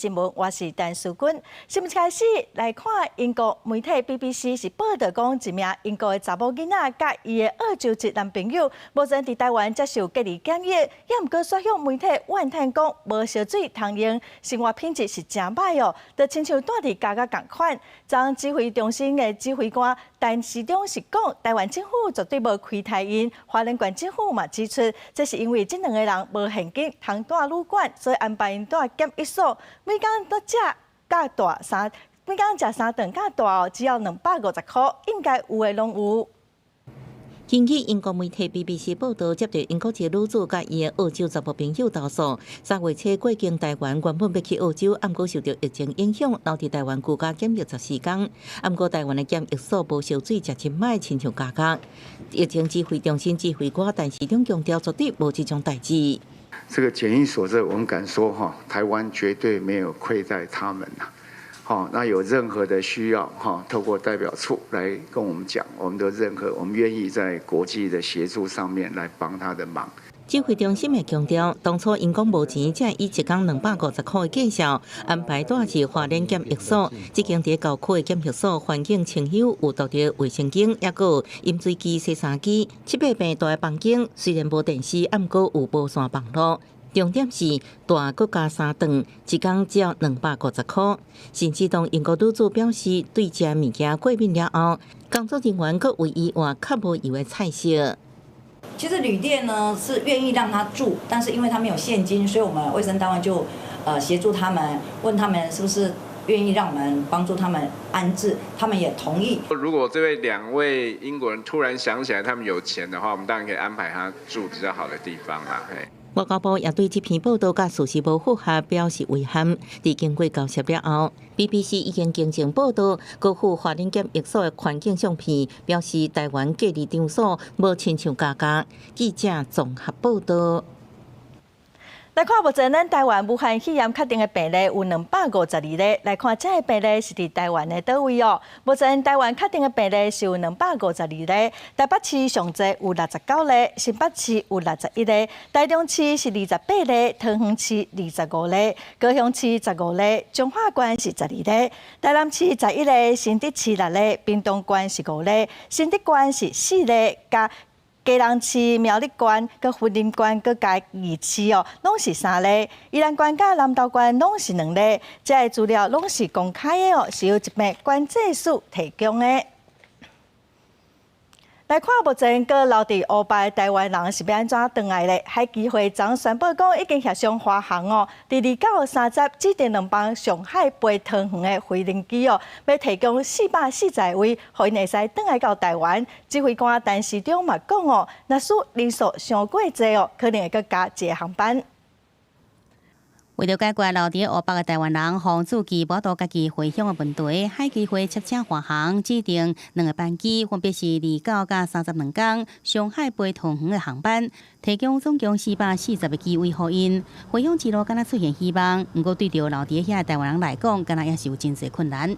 新闻，我是陈淑君。新闻开始来看，英国媒体 BBC 是报道讲，一名英国的查某囡仔甲伊的澳洲籍男朋友，目前伫台湾接受隔离检疫，也毋过却向媒体怨叹讲，无烧水通用，生活品质是真歹哦，就亲像住伫家共款。将指挥中心的指挥官陈时中是讲，台湾政府绝对无亏待因。花莲县政府嘛指出，这是因为这两个人无现金通住旅馆，所以安排因住检疫所。每工都食甲大三，每工食3顿甲大哦，只要250块，应该有诶拢有。根据英国媒体 BBC 报道，接到英国籍女子甲伊的澳洲查甫朋友投诉，3月初过境台湾，原本要去澳洲，毋过受到疫情影响，留伫台湾居家检疫14天。毋过台湾的检疫所无烧水，食真歹，亲像家家。疫情指挥中心指挥官陈时中强调，绝对无这种代志。这个检疫所这，我们敢说哈，台湾绝对没有亏待他们呐。好，那有任何的需要哈，透过代表处来跟我们讲，我们都认可，我们愿意在国际的协助上面来帮他的忙。指挥中心也强调，当初因讲无钱，才以1工250块的计价安排带去花莲检疫所。这间伫郊区的检疫所环境清幽，有独特的卫生间，也有饮水机、洗衫机，7、8平大的房间，虽然无电视，毋过有无线网络。重点是大搁加3顿，1工只要250块。甚至当英国女子表示，对食物件过敏了后，工作人员搁为伊换较无油的菜色。其实旅店呢是愿意让他住，但是因为他没有现金，所以我们卫生单位就协助他们，问他们是不是愿意让我们帮助他们安置，他们也同意。如果2位英国人突然想起来他们有钱的话，我们当然可以安排他住比较好的地方啦。外交部也对这篇报道甲事实无符合表示遗憾。伫经过交涉了后 ，BBC 已经更正报道，高附花莲检疫所的环境相片，表示台湾隔离场所无亲像家家。记者综合报道。来看目前咱台湾武汉肺炎确定的病例有252例。来看这个病例是伫台湾的倒位哦。目前台湾确定的病例是有252例，台北市上济有69例，新北市有61例，台中市是28例，桃园市25例，高雄市15例，彰化县是12例，台南市11例，新竹市6例，屏东县是5例，新竹县是4例，加基隆市、苗栗县、佮云林县、佮嘉义市哦，拢是3例；宜兰县佮南投县拢是2例。这些资料拢是公开的哦，是由一名关键署提供的。来看目前搁留伫乌巴的台湾人是要安怎回来咧？海基会昨宣布讲已经协商华航哦，伫29、30指定2班上海飞桃园的飞轮机哦，要提供440位，互因会使转来到台湾。指挥官陈时中嘛讲哦，若是人数上过济哦，可能会搁加1个航班。为了解决留伫乌北的台湾人防止其无到家己回乡的问题，海基会促请华航指定2个班机，分别是29甲32天上海飞桃园的航班，提供总共440个机位互因。回乡之路敢若出现希望，不过对着留伫遐的台湾人来讲，敢若也是有真侪困难。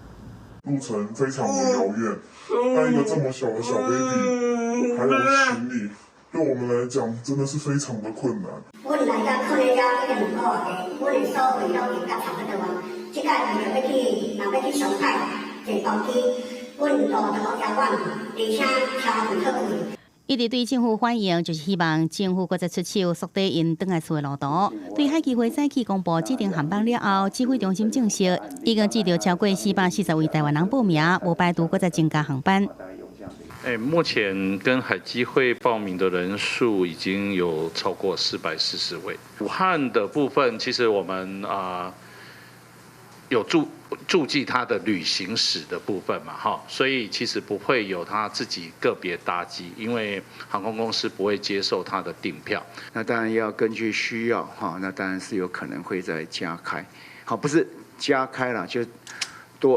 路程非常的遥远，带一个这么小的小 baby， 还有行李。对我们来讲，真的是非常的困难。我来到靠咧了这个2号的，我的所有拢是甲差不多啊。即个若要去上海坐飞机，我路就好遥远，而且车费特贵。一直对政府反映，就是希望政府搁再出手缩短因转来厝的路途。对海基会早起公布指定航班了后，指挥中心证实，已经接到超过440位台湾人报名，无排除搁再增加航班。目前跟海基会报名的人数已经有超过440位。武汉的部分，其实我们有注记他的旅行史的部分嘛，所以其实不会有他自己个别搭机，因为航空公司不会接受他的订票。那当然要根据需要哈，那当然是有可能会再加开，好，不是加开了，就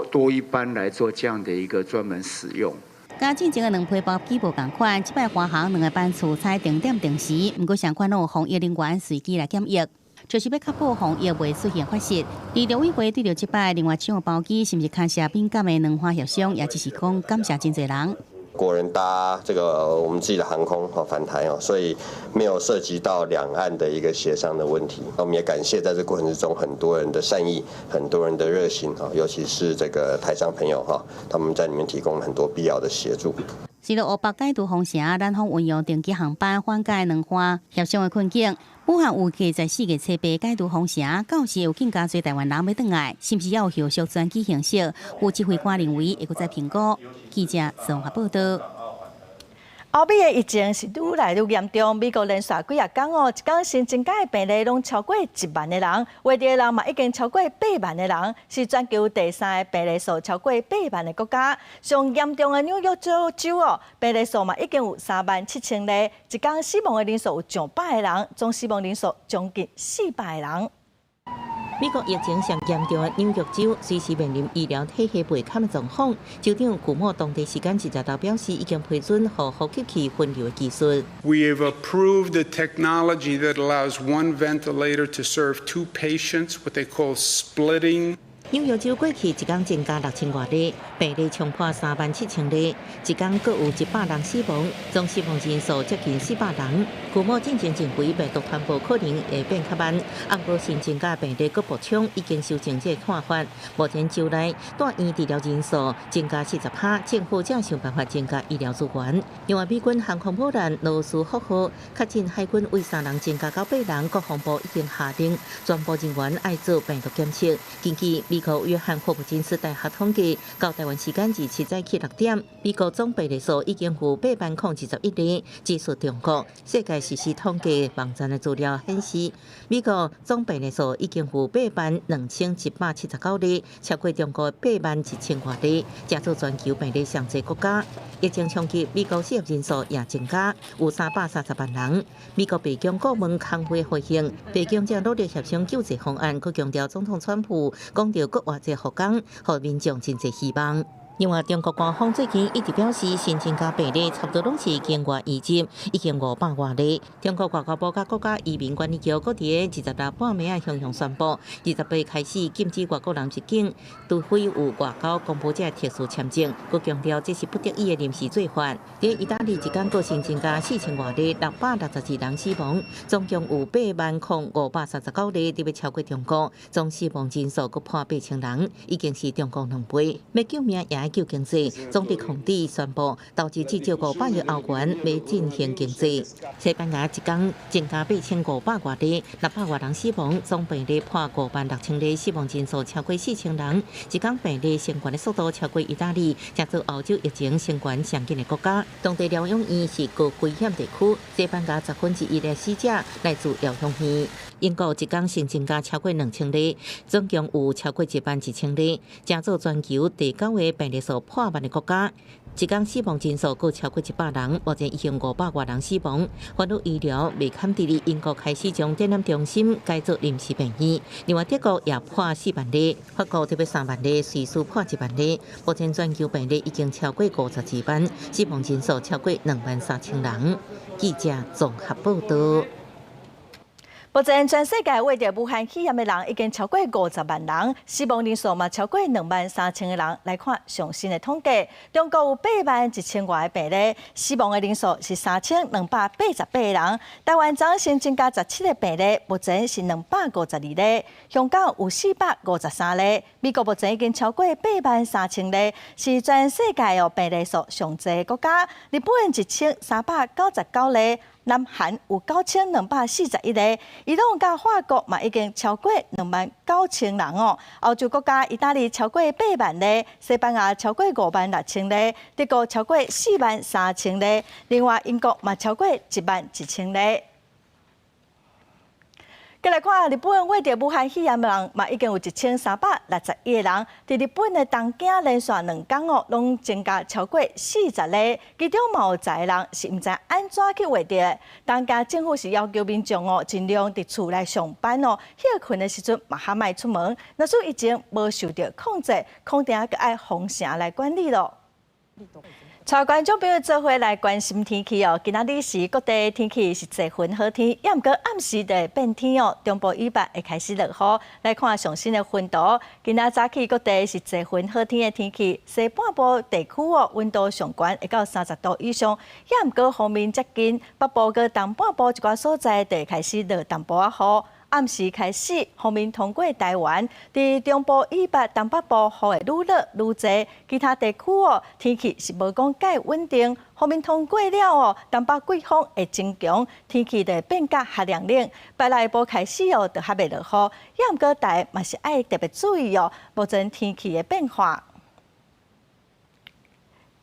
多一班来做这样的一个专门使用。甲进前的2批包机无共款，即摆华航2个班次采定点定时，不过相关有防疫人员随机来检疫，就是要确保防疫袂出现发生。而刘委会对着即摆另外抢包机是毋是开设敏感的2方协商，也只是讲感谢真侪人。国人搭这个我们自己的航空返台所以没有涉及到两岸的一个协商的问题。我们也感谢在这过程之中很多人的善意，很多人的热心尤其是这个台商朋友他们在里面提供了很多必要的协助。除了乌北解除封城，咱方运用定期航班缓解两岸协商的困境。武汉有计在4月初8解除封城，到时有更加多台湾人要回来，是不是要有后续转机形式？有指挥官认为会再评估。记者综合报道。欧美的疫情是愈来愈严重，美国连续几日讲一天新增加的病例拢超过1万的人，外地的人嘛已经超过8万的人，是全球第3个病例数超过8万的国家。上严重的纽约州病例数嘛已经有37000例，一天死亡的人数有上百个人，总死亡人数将近400个人。美国疫情上严重的纽约州随时面临医疗体系背坎的状况，州长古莫当地时间1日表示，已经批准和呼吸器分流的技术。We have approved the technology that allows one ventilator to serve 2 patients, what they call splitting. 纽约州过去一天增加6000多例，病例冲破37000例，一天各有100人死亡，总死亡人数接近400人。古莫进前认为病毒传播可能会变较慢，按无新增加病例，佮补充已经修正这个看法。目前州内住院治疗人数增加40%，政府正想办法增加医疗资源。另外，美军航空母舰罗斯福号确诊海军为3人增加到8人，国防部已经下令全部人员爱做病毒检测。根据美国约翰霍普金斯大学统计，到台湾时间27早起6点，美国总病例数已经有80021例，指数中国。世界实时统计网站的资料显示，美国总病例数已经有82179例，超过中国81000多例，加做全球病例上侪国家。疫情冲击，美国失业人数也增加，有330万人。美国白宫顾问康辉回应，白宫正努力协商救济方案，佮强调总统川普讲到佮活者复工，互民众真侪希望。另外，中国官方最近一直表示，新增加病例差不多拢是境外移入，已经500多例。中国外交部甲国家移民管理局搁伫20日半暝向向宣布，28开始禁止外国人入境，除非有外交公布这特殊签证。佮强调这是不得已的临时做法。伫意大利一天个新增加4000多例，662人死亡，总共有80539例，特别超过中国，总死亡人数佮破8000人，已经是中国2倍。要救命也救经济，总理孔蒂宣布，投资至少500亿欧元，要振兴经济。西班牙一天增加8500多例，600多人死亡，总病例破56000例，死亡人数超过4000人。一天病例升悬的速度超过意大利，加做欧洲疫情升悬上紧的国家。当地疗养院是高危险地区，西班牙1/10的死者来自疗养院。英国一天新增加超过2000例，总共有超过11000例，加做全球第9个病例数破万的国家。一天死亡人数够超过100人，目前已经500多人死亡。法律医疗未堪地利，英国开始将展览中心改做临时病院。另外，德国也破4万例，法国特别3万例，瑞士破1万例。目前全球病例已经超过52万，死亡人数超过23000人。记者综合报道。目前全世界为着武汉肺炎的人已经超过50万人，死亡人数嘛超过23000个人。来看上新的统计，中国有81000多个病例，死亡的人数是3288个人。台湾昨新增加17个病例，目前是252例。香港有453例，美国目前已经超过83000例，是全世界病例数上侪国家。日本1399例。南韩有9241例，伊朗甲法国嘛已经超过29000人哦。欧洲国家意大利超过8万例，西班牙超过56000例，德国超过43000例，另外英国嘛超过11000例。再来看日本为着武汉肺炎的人嘛，已经有1361个人。伫日本的东京连续2天哦，拢增加超过40例，其中嘛有10个人是毋知安怎去获得的。东京政府是要求民众哦，尽量伫厝内上班哦，休困的时阵嘛哈莫出门。若说疫情无受到控制，肯定还爱封城来管理咯。带观众朋友做伙来关心天气哦。今仔日是各地天气是侪云好天，也毋过暗时就会变天哦。中部以北会开始落雨。来看上新的温度，今仔早起各地是侪云好天的天气，西半部地区哦温度上悬会到30度以上，也毋过方面接近北部跟东半部一寡所在就会开始落淡薄仔雨。暗时开始，锋面通过台湾，伫中部以北、东北部雨会愈落愈侪，其他地区哦天气是无讲介稳定。锋面通过了哦，东北季风会增强，天气就会变甲较凉冷。北下晡开始哦，就较袂落雨，也毋过大家嘛是爱特别注意哦，目前天气的变化。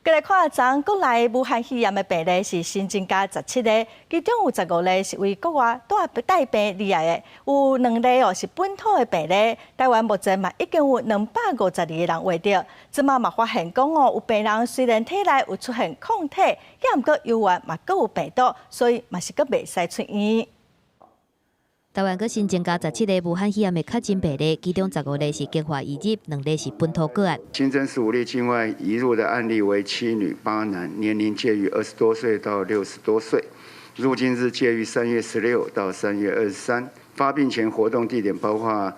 再来看，昨国内武汉肺炎的病例是新增加17例，其中有15例是为国外带病离来的，有2例哦是本土的病例。台湾目前嘛已经有252个人患着，即马嘛发现讲哦，有病人虽然体内有出现抗体，也毋过有患嘛佫有病毒，所以嘛是佫袂使出院。台湾阁新增加17例武汉肺炎的确诊病例，其中15例是境外移入，2例是本土个案。新增15例境外移入的案例为7女8男，年龄介于20多岁到60多岁，入境日介于3月16到3月23，发病前活动地点包括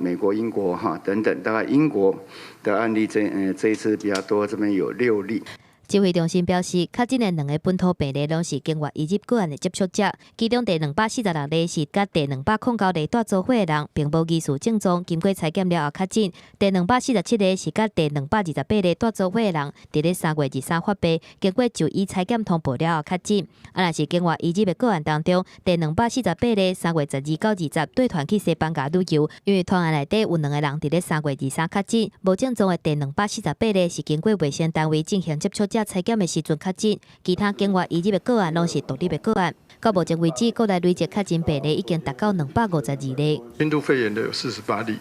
美国、英国等等，大概英国的案例这一次比较多，这边有6例。指挥中心表示，确诊的2个本土病例拢是境外移入个案的接触者，其中第246例是甲第209例带做伙的人，并无疑似症状，经过采检了后确诊。第247例是甲第228例带做伙的人，伫咧3月23发病，经过就医采检通报了后确诊。若是境外移入的个案当中，第248例3月12到20对团去西班牙旅游，因为团案内底有2个人伫咧3月23确诊，无症状的第248例是经过卫生单位进行接触者采检的时阵确诊，其他境外移入的个案拢是独立的个案。到目前为止，国内累计确诊病例已经达到252例。印度肺炎的有48例，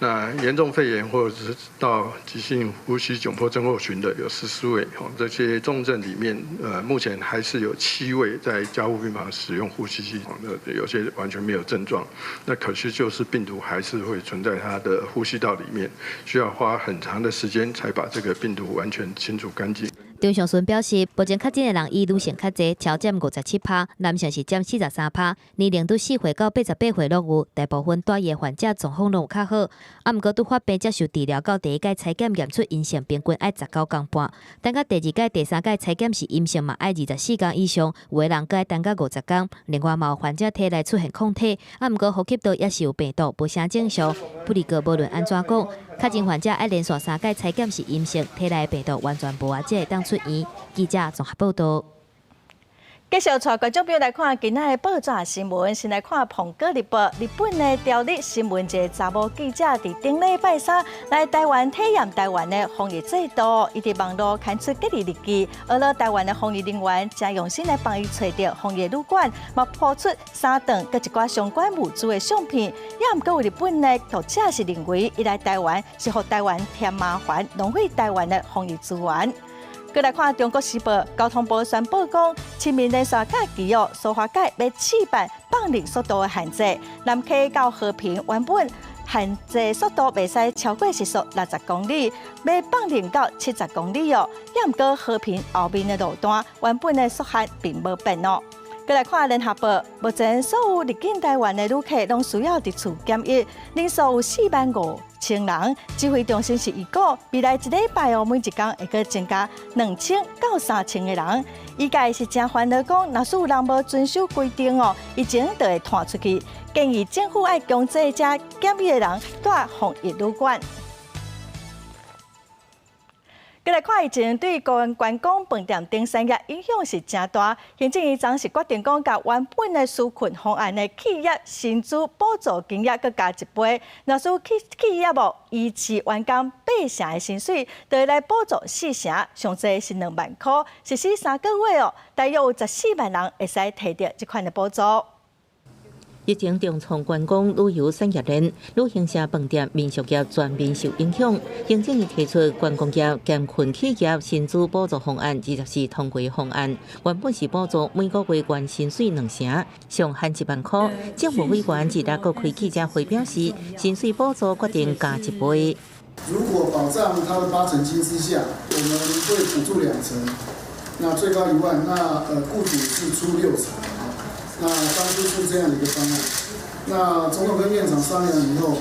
那严重肺炎或者是到急性呼吸窘迫症候群的有14位。这些重症里面，目前还是有7位在加护病房使用呼吸系统的，有些完全没有症状。那可惜就是病毒还是会存在它的呼吸道里面，需要花很长的时间才把这个病毒完全清除干净。张尚顺表示，目前确诊的人以女性较侪，超占57%，男性是占43%，年龄对4岁到88岁拢有，大部分大叶患者状况拢有较好。毋过拄发病接受治疗到第1届采检验出阴性，平均爱19天半，等到第2届、第3届采检是阴性嘛，爱24天以上，有的人阁爱等到50天。另外嘛有患者体内出现抗体，毋过呼吸道也是有病毒，无啥正常。不离个无论安怎讲，确诊患者爱连续3届采检是阴性，体内病毒完全无啊，才会当出院。记者综合报道。继续带观众朋友来看今仔的报纸新闻，先来看《苹果日报》。日本的朝日新闻一个查某记者伫顶礼拜3来台湾体验台湾的防疫制度，伊伫网络刊出隔离日记，而了台湾的防疫人员真用心来帮伊找到防疫旅馆，嘛抛出3顿佮一寡相关物资的相片。也毋过有日本的读者是认为，伊来台湾是互台湾添麻烦，浪费台湾的防疫资源。再来看《中国时报》，交通部宣布讲，市民连续假期苏花改要试办放行速度的限制，南溪到和平原本限制速度袂使超过时速60公里，要放行到70公里哦。也毋过和平后面的路段原本的速限并无变哦。再来看《联合报》，目前所有入境台湾的旅客拢需要伫厝检疫，人数有45000人。指挥中心是预估，未来1礼拜每一天会阁增加2000到3000个人。伊家是真烦恼讲，若是有人无遵守规定疫情就会传出去。建议政府爱强制遮检疫的人住防疫旅馆。再来看疫情对观光饭店等产业影响是真大，行政院长是决定讲，甲原本的纾困方案的企业薪资补助金额佮加1倍，若是企业依持员工8成的薪水，就会来补助4成，上济是2万块，实施3个月大约有14万人会使摕到这款的补助。疫情重创观光旅游产业链，旅行社、饭店、民宿业全面受影响。行政院提出观光业兼困企业薪资补助方案，24通过方案，原本是补助每个月原薪水2成，上限1万块。政府委员日内阁开记者会表示，薪水补助决定加1倍。如果保障它的8成金之下，我们会补助2成，那最高1万，那雇主是出6成啊。那当初是这样的一个方案。那总统跟院长商量以后，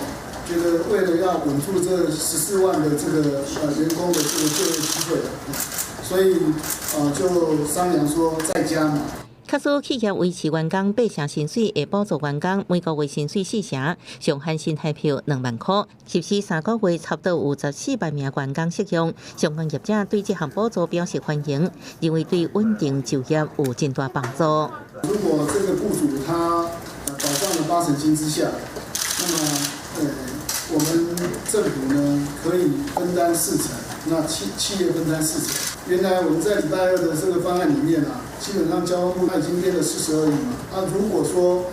觉得为了要稳住这14万的这个员工的这个就业机会，所以就商量说再加码。确实，企业维持员工8成薪水，会补助员工每个月薪水4成，上限新台票2万块，实施3个月，差不多有14万名员工适用。相关业者对这项补助表示欢迎，认为对稳定就业有真大帮助。如果这个雇主他保障了8成薪之下，那么我们政府呢可以分担4成，那企业分担4成。原来我们在礼拜2的这个方案里面啊，基本上交通部它已经编了42亿嘛。如果说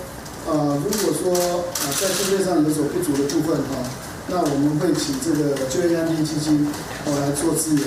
在经费上有所不足的部分那我们会请这个就业安定基金来做支援。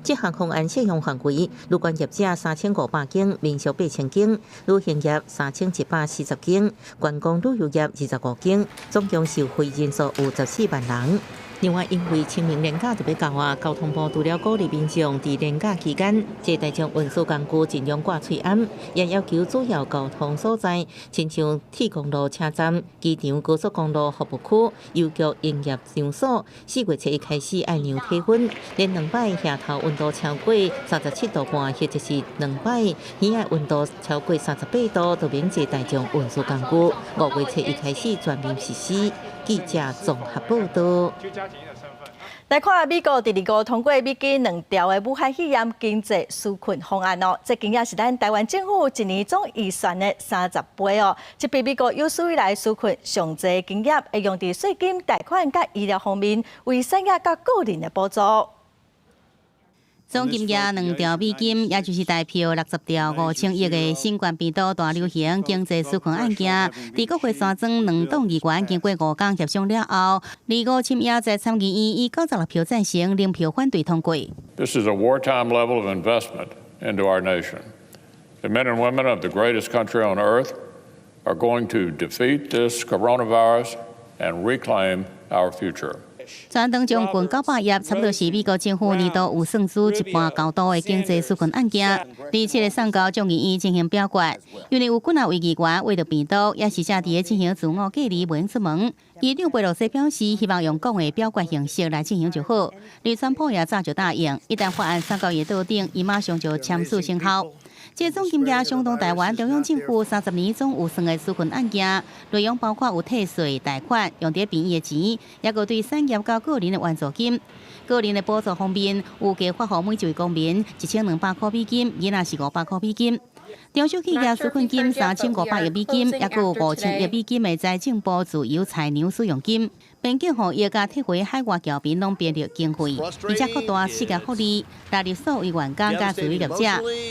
这项方案适用范围，旅馆业者3500间，民宿8000间，旅行业3140间，观光旅游业25间，总共受惠人数有14万人。另外，因为清明连假就要到啊，交通部除了鼓励民众在连假期间坐大众运输工具尽量挂喙安，也要求主要交通所在，亲像铁公路车站、机场、高速公路服务区、邮局营业场所，4月1日开始按量体温，连2摆下头温度超过37度半，或者是2摆耳外温度超过38度，都免坐大众运输工具。5月1日开始全面实施。记者综合报道。来看美国第2个通过美金2兆的武汉肺炎经济纾困方案哦，这竟然是咱台湾政府1年总预算的30倍哦。这比美国有史以来纾困上济经验，会用在税金、贷款、甲医疗方面，为产业甲个人的补助。总金额2兆美金，也就是代表60兆5000亿的新冠病毒大流行经济纾困案件，在国会山庄2党议员经过5天协商了后，25签在参议院以96票赞成、0票反对通过。This is a wartime level of investment into our nation. The men and women of the greatest country on earth are going to defeat this coronavirus and reclaim our future. 全党将近900页，差不多是美国政府年度有算出一半高度的经济纾困案件。第7个送到众议院进行表决，因为有几位议员为着病毒，也是正伫进行自我隔离，无用出门。议长贝洛西表示，希望用讲的表决形式来进行就好。而川普也早就答应，一旦法案3个月到顶，伊马上就签署生效。这总金额相当台湾中央政府30年总预算的纾困案件，内容包括有退税、贷款、用在便宜的钱，也个对产业到个人的援助金。个人的补助方面，有计发予每一位公民1200块美金，囡仔是500块美金。中小企业纾困金3500亿美金，也有5000亿美金的财政部自由菜鸟使用金。边境防疫甲退回海外侨民拢编列经费，而且扩大失业福利，纳入所有员工甲自由业者，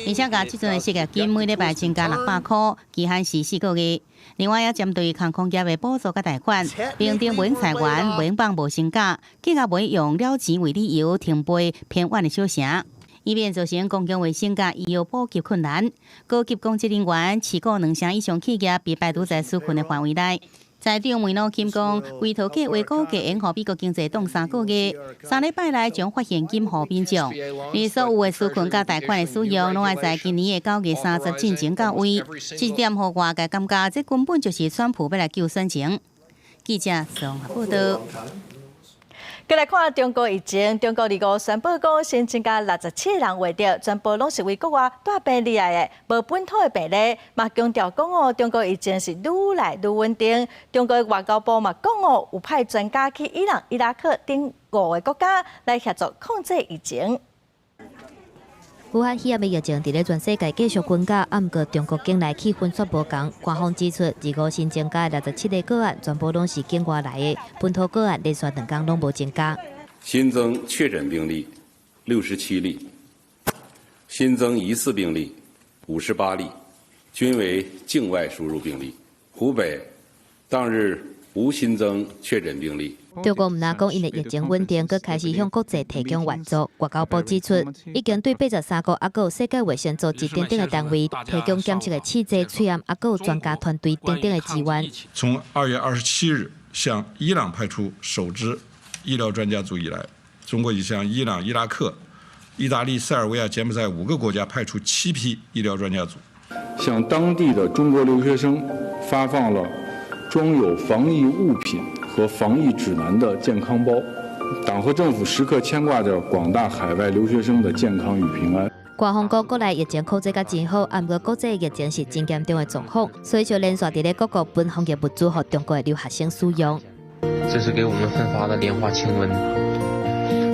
而且甲即阵的失业金每礼拜增加600块，期限是4个月。另外，也针对航空业的补助甲贷款，并定无用裁员、无用放无薪假，更加袂用了钱为理由停飞偏远的小城。以免造成公共卫生甲医药普及困难，高级公职人员持股2成以上企业被排除在纾困的范围内。财长梅努钦讲，规头计划估计延后美国经济冻3个月，3礼拜内将发现金予民众。而所有的纾困甲贷款的使用，拢要在今年的9月30进行到位。这点互外界感觉，这根本就是川普要来救选情。记者综合报道。再来看中国疫情，中国25宣布讲新增加67人患着，全部拢是为国外带病例来的，无本土的病例。嘛强调讲中国疫情是愈来愈稳定。中国外交部嘛讲有派专家去伊朗、伊拉克等5个国家来协助控制疫情。武汉肺炎的疫情伫咧全世界继续滚加，不过中国境内气氛却无同。官方指出，25新增加67个个案，全部拢是境外来的，本土个案连续2天拢无增加。新增确诊病例67例，新增疑似病例58例，均为境外输入病例。湖北当日无新增确诊病例。中国毋但讲因的疫情稳定，佮开始向国际提供援助。外交部指出，已经对83个还有世界卫生组织等等的单位提供检测的试剂、催验，还有专家团队等等的支援。从2月27日向伊朗派出首支医疗专家组以来，中国已向伊朗、伊拉克、意大利、塞尔维亚、柬埔寨5个国家派出7批医疗专家组，向当地的中国留学生发放了装有防疫物品和防疫指南的健康包。党和政府时刻牵挂着广大海外留学生的健康与平安。官方国内疫情控制得真好，不过国际疫情是真严重的状况，所以就连续伫咧各国分防疫物资给中国的留学生使用。这是给我们分发的莲花清瘟，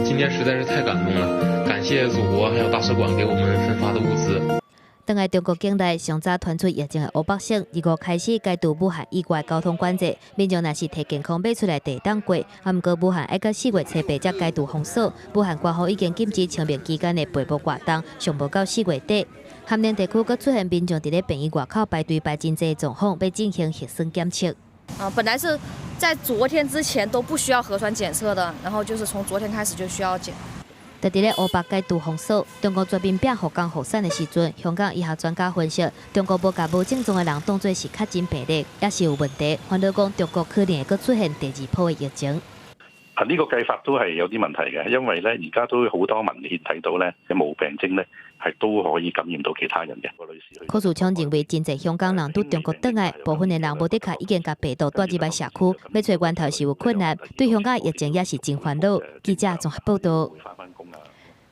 今天实在是太感动了，感谢祖国还有大使馆给我们分发的物资。当来中国境内上早传出疫情的乌北省，2月开始解除武汉以外交通管制，民众若是摕健康码出来地当过，不过武汉要到4月初8才解除封锁。武汉官方已经禁止清明期间的陪步活动，上无到4月底。咸宁地区阁出现民众伫咧病院外口排队排真济的状况，要进行核酸检测。本来是在昨天之前都不需要核酸检测的，然后就是从昨天开始就需要检。在伫咧乌北解除封锁，中国专兵变复工复产的时阵，香港医学专家分析，中国无甲无症状的人当作是确诊病例，也是有问题。反倒讲中国可能会阁出現第2波嘅疫情。呢個計法都係有啲問題嘅，因為咧而家都好多文獻睇到咧，冇病徵咧係都可以感染到其他人嘅。柯樹昌認為，真濟香港人對中國倒來，部分嘅人無的確已經甲病毒帶入來社區，要找源頭是有困難，對香港嘅疫情也是真煩惱。記者綜合報道。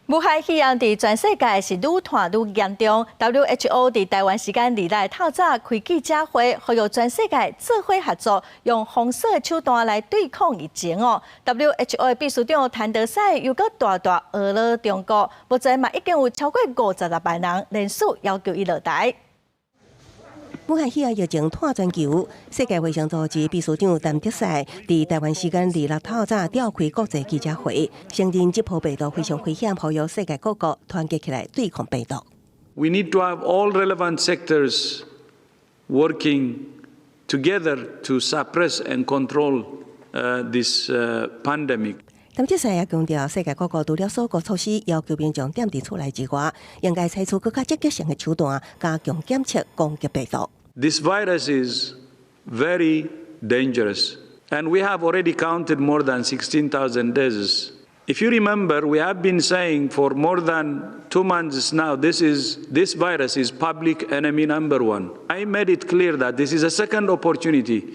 武漢肺炎在全世界是愈傳愈嚴重。WHO 在台灣時間2日透早開記者會，呼籲全世界做伙合作，用封鎖手段來對抗疫情哦。WHO 秘書長譚德賽又閣大謳落中國，目前嘛已經有超過56萬人連署要求伊落台。武漢肺炎疫情拖全球，世界衛生組織秘書長譚德賽在台灣時間2日透早召開國際記者會，承認這波病毒非常危險，呼籲世界各國團結起來對抗病毒。We need to have all relevant sectors working together to suppress and control this pandemic. 譚德賽也強調，世界各國除了鎖國措施，要求民眾點佇厝內之外，應該採取更加積極性嘅手段，加強檢測攻擊病毒。This virus is very dangerous, and we have already counted more than 16,000 deaths. If you remember, we have been saying for more than 2 months now, this virus is public enemy number 1. I made it clear that this is a second opportunity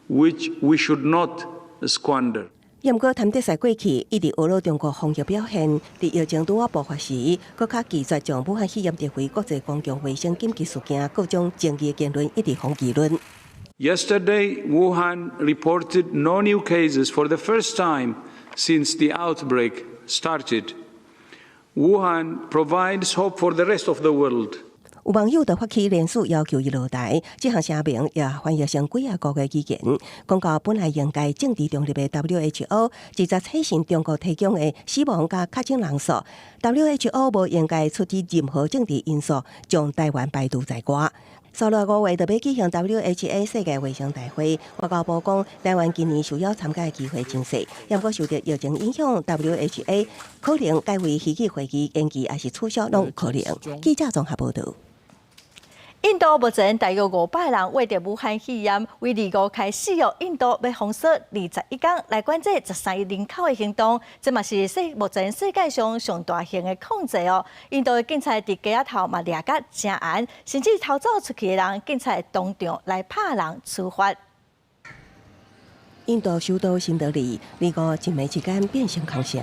which we should not squander. 不過，譚德賽過去一直謳落中國防疫表現，在疫情拄仔爆發時，更加拒絕將武漢肺炎列為國際公共衛生緊急事件，各種爭議言論一直放議論。Yesterday, Wuhan reported no new cases for the first time since the outbreak started. Wuhan provides hope for the rest of the world. 有網友就發起連署要求伊落台，這項聲明也翻譯成幾個嘅語言，講到本來應該政治中立嘅 WHO 直接採信中國提供嘅死亡加確診人數 ，WHO 無應該出於任何政治因素將台灣排除在外。3月5日就要舉行 WHO 世界衛生大會，外交部講台灣今年受邀參加嘅機會真細，不過受到疫情影響 ，WHO 可能改為虛擬會議延期，還是取消攏有可能。記者綜合報道。印度目前大約500人為着武漢肺炎，為2月開始印度要封鎖21天來管制13億人口的行動，這嘛是目前世界上上大型的控制哦。印度的警察佇街仔頭嘛抓甲真嚴，甚至逃走出去的人，警察當場來拍人處罰。印度首都新德里2月一暝之間變成空城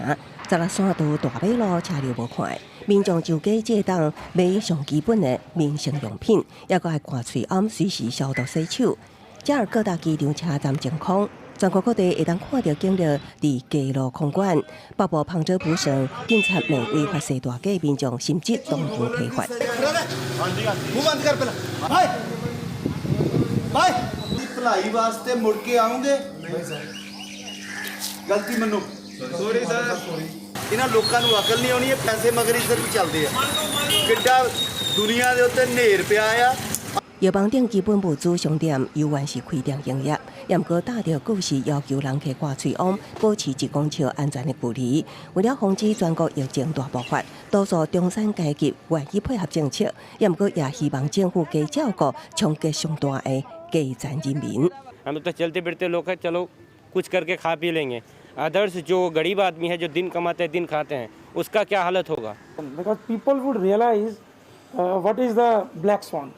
，16山道大馬路車流無快。民眾就街借檔買上基本的民生用品，也閣愛掛喙罨，隨時消毒洗手。加爾各答機場車站真空，全國各地會當看到警力佇街路控管，北部旁遮普省警察未違法設大街，民眾甚至當場體罰。ਭਲਾਈ ਵਾਸਤੇ ਮੁੜ ਕੇ ਆਉਂਗੇ ਗਲਤੀ ਮੰਨੋ sorry sir ਇਹਨਾਂ ਲੋਕਾਂ ਨੂੰ ਅਕਲ ਨਹੀਂ ਆਉਣੀ ਇਹ ਪੈਸੇ ਮਗਰ ਹੀ ਸਿਰਫ ਚੱਲਦੇ ਆ ਕਿੱਡਾ ਦੁਨੀਆ ਦੇ ਉੱਤੇ ਨੇਰ ਪਿਆ ਆ藥房等基本物資商店依然是開店營業，也毋過打着告示要求人客掛喙罨，保持1公尺安全的距離。為了防止全國疫情大爆發，多數中產階級願意配合政策，也毋過也希望政府加照顧衝擊上大的基層人民。हम तो चलते फिरते लोग चलो कुछ करके खा पी लेंगे अदर्स जो गरीब आदमी है जो दिन कमाते हैं दिन खाते हैं उसका क्या हालत होगा? Because people would realize what is the black swan,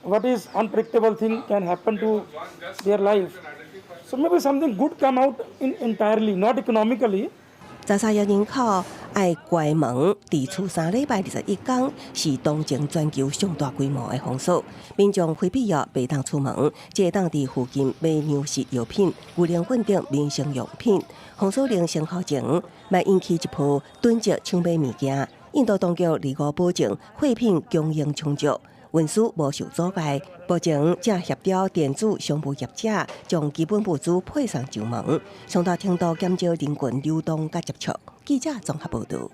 what is unpredictable thing can happen to their life. So maybe something good come out entirely, not economically. 查沙耶人口爱关门，伫厝3礼拜21天是当前全球上大规模的封锁。民众非必要袂当出门，只当伫附近买粮食药品、牛奶粉等民生用品。封锁令生效前，嘛引起一波囤积抢买物件。印度当局立5保证货品供应充足。运输无受阻碍，目前正协调电子商务业者将基本物资配送上门，上大程度减少人群流动甲接触。记者综合报道。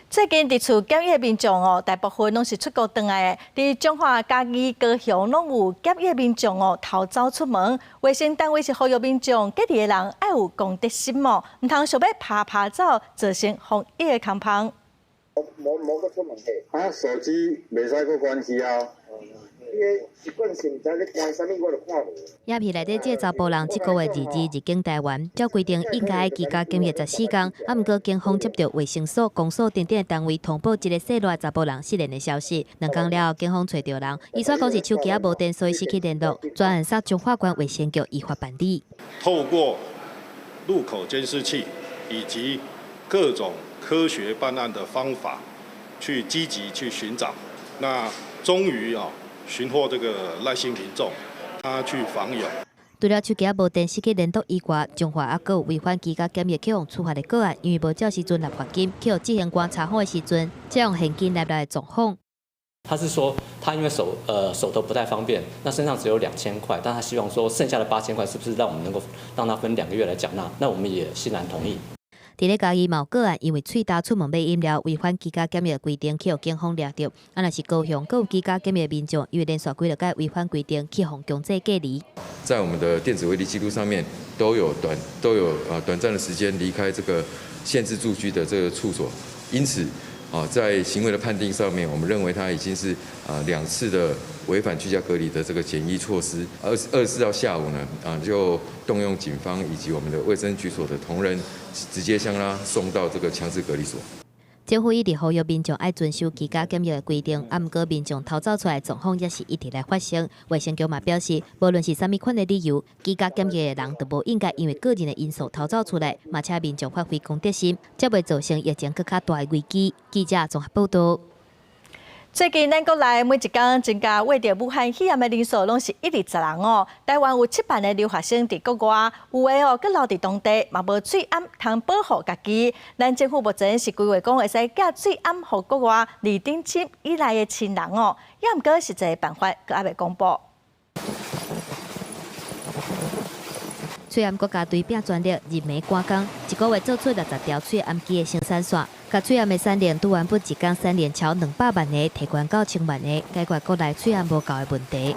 最近伫厝检疫的民众大部分拢是出国回来的。伫彰化、嘉义、高雄拢有检疫民众逃走出门。卫生单位是呼吁民众，隔离的人要有公德心唔通想要爬走，造成防疫的空棚。冇个出门去，手机袂使个关机啊。习惯性唔知你关啥物，我就看无。鸦片内底这查甫人7个月入境台湾，照规定应该居家检疫14天。毋过警方接到卫生所、公所等等单位通报一个细乱查甫人失联的消息。2天了后，警方找到人，伊说讲是手机无电，所以失去联络。专案杀彰化县卫生局依法办理。透过路口监视器以及各种科学办案的方法，去积极去寻找，那终于寻获这个赖姓民众，他去访友。除了手机无电失去联络以外，彰化还有违反居家检疫起用处罚的个案，因为无照时阵纳罚金，去用执行官查访的时阵，借用现金来状况。他是说，他因为手头不太方便，那身上只有2000块，但他希望说剩下的8000块是不是让我们能够让他分2个月来缴纳？那我们也欣然同意。伫咧嘉义嘛有个案，因为喙焦出门买饮料，违反居家检疫规定，去互警方抓到。若是高雄，各有居家检疫民众，因为连续几个违反规定，去互强制隔离。在我们的电子围篱记录上面，都有短暂的时间离开这个限制住居的这个处所，因此在行为的判定上面，我们认为他已经是2次的违反居家隔离的这个检疫措施。24号下午呢，就动用警方以及我们的卫生局所的同仁，直接将他送到这个强制隔离所。政府一直呼吁民众爱遵守居家检疫的规定，毋过民众逃走出来的状况也是一直来发生。卫生局嘛表示，无论是啥物款的理由，居家检疫的人都无应该因为个人的因素逃走出来，嘛请民众发挥公德心，才袂造成疫情更较大的危机。记者综合报道。最近，咱国内每一天增加患着武汉肺炎的人数，拢是120人台湾有7万的留学生伫国外，有的佮留伫当地，嘛无水暗通保护家己。咱政府目前是规划讲会使寄水暗互国外2等亲以内的亲人也毋过实际办法佮还未公布。翠暗国家队拼全力日暝赶工，1个月做出60条翠暗机的生产线，甲翠暗的产量拄完不一天产量超200万个，提悬到1000万个，解决国内翠暗无够的问题。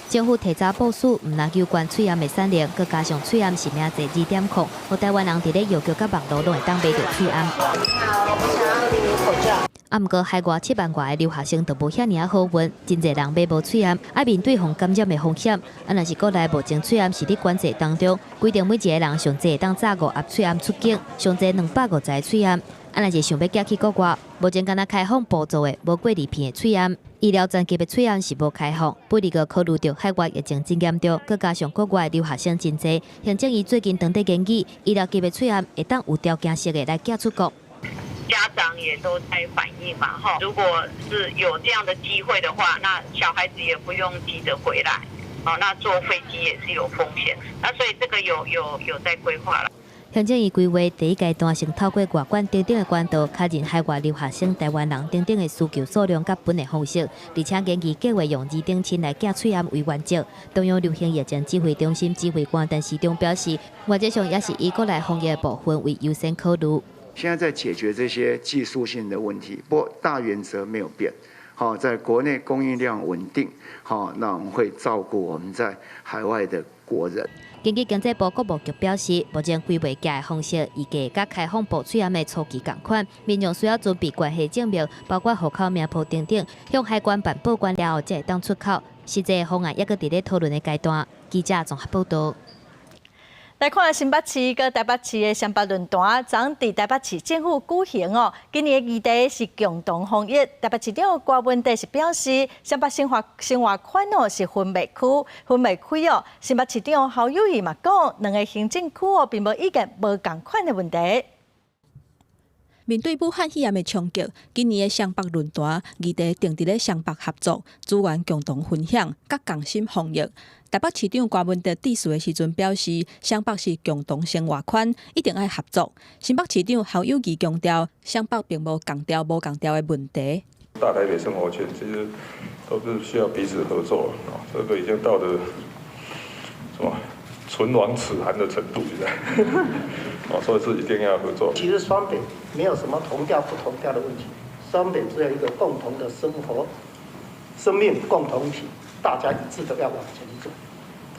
政府提早部署，毋但有关翠暗的产量，佮加上翠暗是名侪2点控，互台湾人伫咧邮局甲网络拢会当买到翠暗。毋过海外7万外的留学生都无遐尔好运，真侪人买无翠暗，爱面对防感染的风险。若是国内目前翠暗是伫管制当中，规定每一个人上侪会当早5盒翠暗出境，上侪250个翠暗。若是想要寄去国外，目前敢若开放补助的无过2片的翠暗。医疗专级的翠暗是无开放，不离个考虑到海外疫情真严重，佮加上国外留学生真侪，行政院最近当地建议，医疗级的翠暗会当有条件式的来寄出国。家长也都在反映嘛，如果是有这样的机会的话，那小孩子也不用急着回来，那坐飞机也是有风险，那所以这个有在规划了。行政院规划第一阶段先透过外管等等的管道，确认海外留学生、台湾人等等的需求数量甲本的方式，而且建议计划用2等亲来寄翠暗为原则。中央流行疫情指挥中心指挥官陈时中表示，原则上也是以国内防疫的部分为优先考虑。现在在解决这些技术性的问题，不过大原则没有变。在国内供应量稳定，那我们会照顾我们在海外的国人。经济经济部国务局表示，目前规划寄的方式预计甲开放部翠暗的初期同款，民众需要准备关系证明，包括户口名簿等等，向海关办报关了后才会当出口。实际的方案也搁伫咧讨论的阶段。记者综合报道。来看新北市跟台北市的双北论坛，昨伫台北市政府举行哦。今年的议题是共同防疫。台北市长郭文德是表示，双北生活圈哦是分袂开哦。新北市长侯友宜嘛讲，两个行政区哦并无意见无共款的问题。面对武汉肺炎的冲击，今年的双北论坛议题定伫咧双北合作、资源共同分享、甲共心防疫。台北市长郭文德致辞的时阵表示，双北是共同生活圈，一定要合作。新北市长侯友宜强调，双北并无共调无共调的问题。大台北生活圈其实都是需要彼此合作啊，这个已经到了什么唇亡齿寒的程度，现在所以是一定要合作。其实双北没有什么同调不同调的问题，双北只有一个共同的生命共同体，大家一致的要往前走。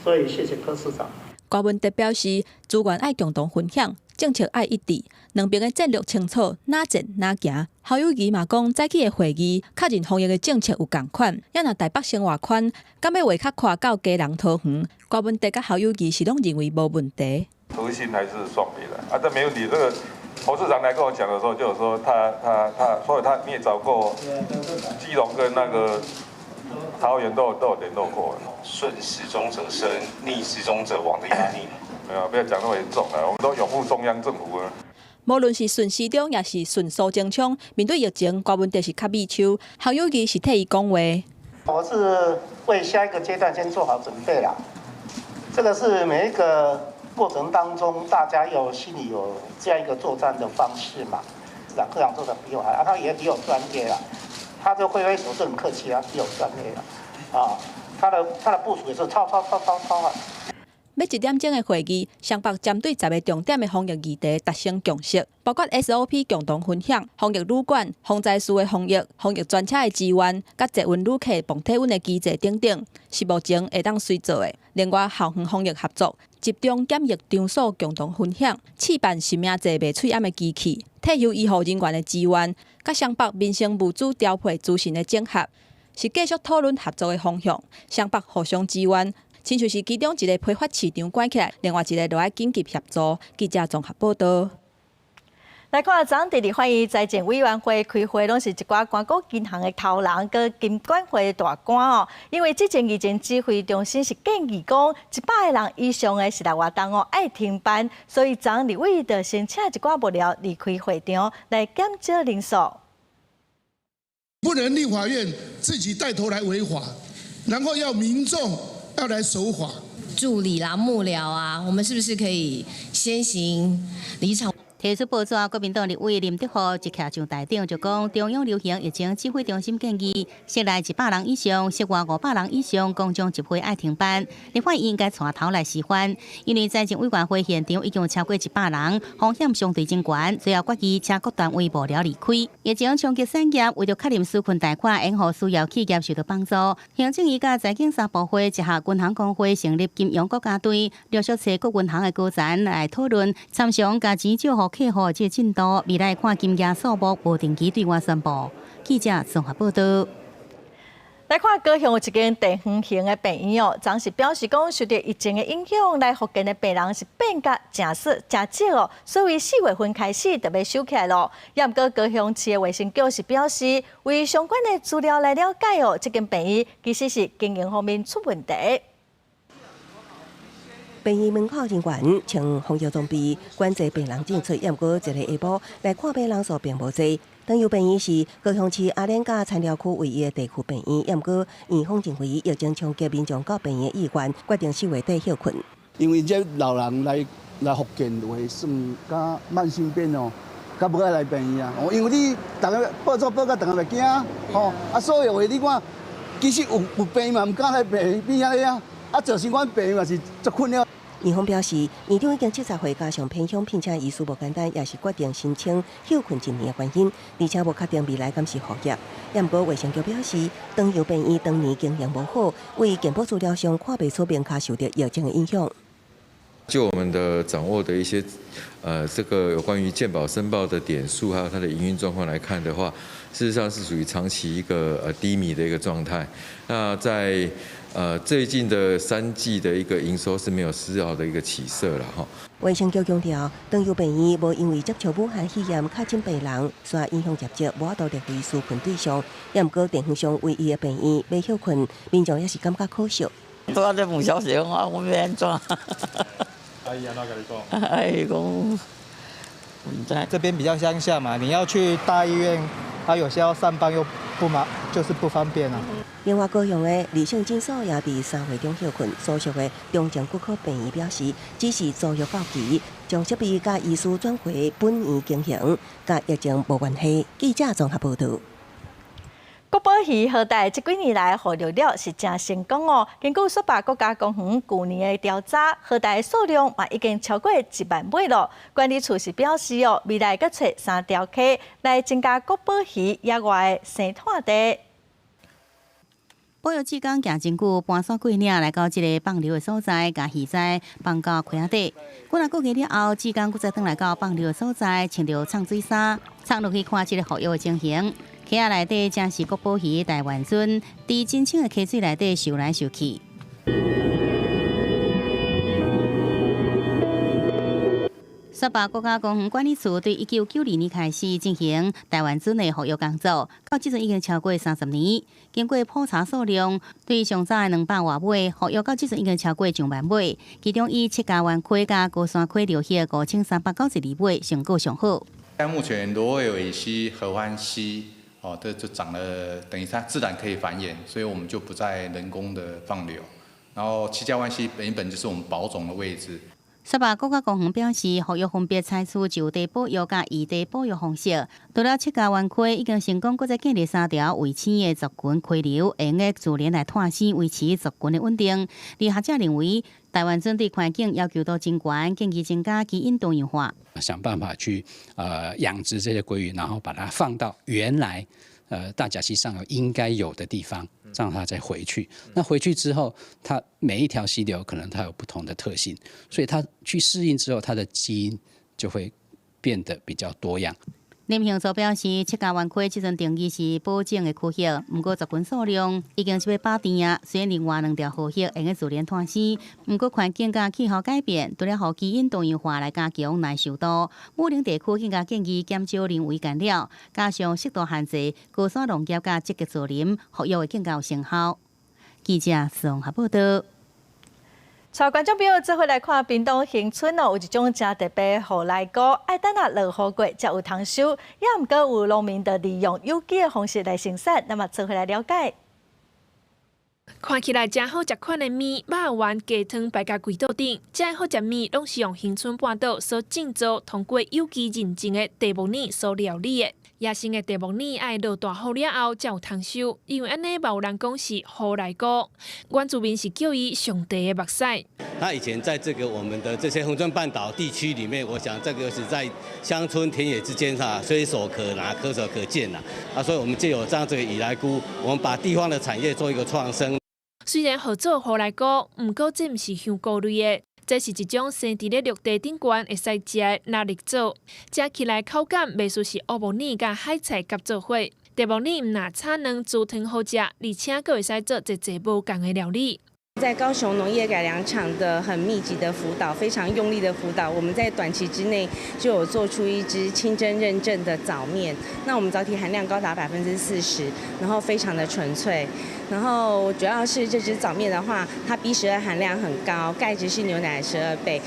所以谢谢柯市长。郭文德表示，资源爱共同分享，政策爱一致，两边的战略清楚，哪进哪行。侯友宜嘛讲，早起的会议，确认防疫的政策有共款，也若台北生活圈，敢要话较跨到家人桃园，郭文德甲侯友宜是拢认为无问题。核心还是双北的啊，这没问题。这个侯市长来跟我讲的时候，就有说他，所以你也找过基隆跟那个桃园都有联络过。顺时钟者生，逆时钟者亡的压力。没有，不要讲那么严重了，我们都拥护中央政府啊。无论是顺市长也是顺苏贞昌，面对疫情，郭文德是较秘手，侯友宜是替伊讲话。我是为下一个阶段先做好准备啦。这个是每一个过程当中，大家心里有这样一个作战的方式嘛。科长做的比我好，他也比我专业啦。他就挥挥手是很客气啊，比我专业啦。他的部署也是超啊。要1点钟的会议，双北针对10个重点的防疫议题达成共识，包括 SOP 共同分享、防疫旅馆、防灾事的防疫专车的资源、甲捷运旅客磅体温的机制等等，是目前会当随做的。另外，校园防疫合作、集中检疫场所共同分享、试办生命剂卖喙暗的机器、退休医护人员的资源，甲双北民生物资调配资讯的整合，是继续讨论合作的方向。双北互相支援。亲像是其中一个批发市场关起来，另外一个就要紧急协助。记者综合报道。来看昨日立法院财政委员会开会，拢是一寡关谷银行的头人跟金管会的大官哦。因为之前疫情指挥中心是建议讲，100个人以上的室内活动哦爱停办，所以昨日立委就先请一寡幕僚离开会场来减少人数。不能立法院自己带头来违法，然后要民众要来守法。助理啦、幕僚啊，我们是不是可以先行离场？提出报纸，国民党立委林德华一徛上台顶就讲，中央流行疫情指挥中心建议，室内100人以上、室外500人以上公众集会爱停办。立法院应该带头来示范，因为财政委员会现场已经有超过100人，风险相对真悬，最后决议请各单位幕僚离开。疫情冲击产业，为了确认纾困贷款，应予需要企业受到帮助，行政院甲财经3部会结合银行工会成立金融国家队，陆续找各银行的高层来讨论，参详加钱借予客户这进度，未来看金额数目无定期对外宣布。记者综合报道。来看高雄有一间地方型的病院哦，昨是表示讲，受到疫情的影响，来福建的病人是变甲真少哦，所以4月份开始就要收起来咯。也毋过高雄市的卫生局是表示，为相关的资料来了解哦，这间病院其实是经营方面出问题。病院门口人员穿防疫装备，管制病人进出。也毋过一个下晡来看病人数并无多。长佑病院是高雄市阿莲甲田寮区唯一的地区病院，也毋过院方认为疫情冲击民众到病院的意愿，决定4月底休困。因为这老人来福建话，算甲慢性病哦，甲无爱来病院啊。因为你大家报到大家袂惊，吼所以话你看，其实有病嘛，毋敢来病院安尼啊。造成阮病嘛是足困扰。院方表示，院长已经70岁加上偏向，并且医师无简单，也是决定申请休困1年的原因，而且无确定未来敢是复业。也毋过卫生局表示，长佑病院当年经营无好，为健保资料上看袂出面卡受到疫情的影响。就我们的掌握的一些这个有关于健保申报的点数，还有它的营运状况来看的话，事实上是属于长期一个低迷的一个状态。那在最近的3季的一个营收是没有丝毫的一个起色了哈。卫生局强调，当有病院无因为接触武汉肺炎确诊病人，所影响接触无法度列为纾困对象，也毋过地方上唯一的病院未休困，民众也是感觉可惜。都在问小姐我们要安怎？阿姨安怎跟你讲？阿姨讲。这边比较乡下嘛，你要去大医院，他有些要上班又就是不方便啊。另外，高雄的李姓诊所也伫3月中休困，所属的中正骨科病院表示，只是租约到期，将设备甲医师转回本院经营，甲疫情无关系。记者综合报道。国宝鱼何大这几年来获料了是真成功哦。根据雪霸国家公园去年的调查，何大数量嘛已经超过1万尾了。管理处是表示哦，未来搁找3条溪来增加国宝鱼野外的生态地。保育志工行真久，搬山过岭来到这个放流的所在，甲鱼仔放到溪仔底。几若个月了后，志工搁再转来到放流的所在，穿着藏水衫，冲落去看这个复育的情形。溪仔内底正是国宝鱼大湾鳟，伫真清的溪水内底游来游去。雪霸国家公园管理处对1992年开始进行大湾鳟的复育工作，到即阵已经超过30年。经过普查数量，对上早的200多尾复育到即阵已经超过1万尾，其中以七家湾区甲高山区流血5392尾成果上好。像目前罗尾尾溪、合欢溪。这就长了，等于它自然可以繁衍，所以我们就不再人工的放流。然后七家湾溪原本就是我们保种的位置。雪霸国家公园表示，复育分别采取就地保育甲异地保育方式。除了七家湾区已经成功，搁再建立3条卫星的族群溪流，会用自然来探星，维持族群的稳定。而学者认为，大湾鳟对环境要求都真高，建议增加基因多元化，想办法去养殖这些鲑鱼，然后把它放到原来大甲溪上游应该有的地方，让它再回去。那回去之后，它每一条溪流可能它有不同的特性，所以它去适应之后，它的基因就会变得比较多样。林雄所表示，七家湾区即阵定义是保证的区域，不过族群数量已经是要8成啊。虽然另外2条河域用自然探星，不过环境甲气候改变，除了基因多元化来加强耐受度，武陵地区更加建议减少人为干扰，加上适度限制高山农业甲积极造林，复育会更加有成效。记者综合报道。带观众朋友做伙来看屏东恒春哦，有一种真特别的雨来菇，爱等下落雨过才有通收，也毋过有农民就利用有机的方式来生产，那么做伙来了解。看起来真好食款的面、肉丸、鸡汤摆在柜桌顶，这好食面拢是用恒春半岛所建造、通过有机认证的地木泥所料理的。野生的地木泥爱落大雨了后才有通收，因为安尼嘛有人讲是雨来菇。原住民是叫伊上帝的目屎。那以前在这个我们的这些恒春半岛地区里面，我想这个是在乡村田野之间随手可拿、可手可见所以我们就有这样这个以来菇，我们把地方的产业做一个创生。虽然合作雨来菇，不过这毋是香菇类的。这是一种生伫咧陆地顶悬会使食的纳力藻，食起来口感袂输是乌木泥甲海菜夹做伙。地木泥毋但炒软煮汤好食，而且佫会使做一无共的料理。在高雄农业改良场的很密集的辅导，非常用力的辅导，我们在短期之内就有做出一支清真认证的藻面。那我们藻体含量高达40%，然后非常的纯粹。然后主要是这支藻面的话，它 B12 含量很高，钙质是牛奶的12倍。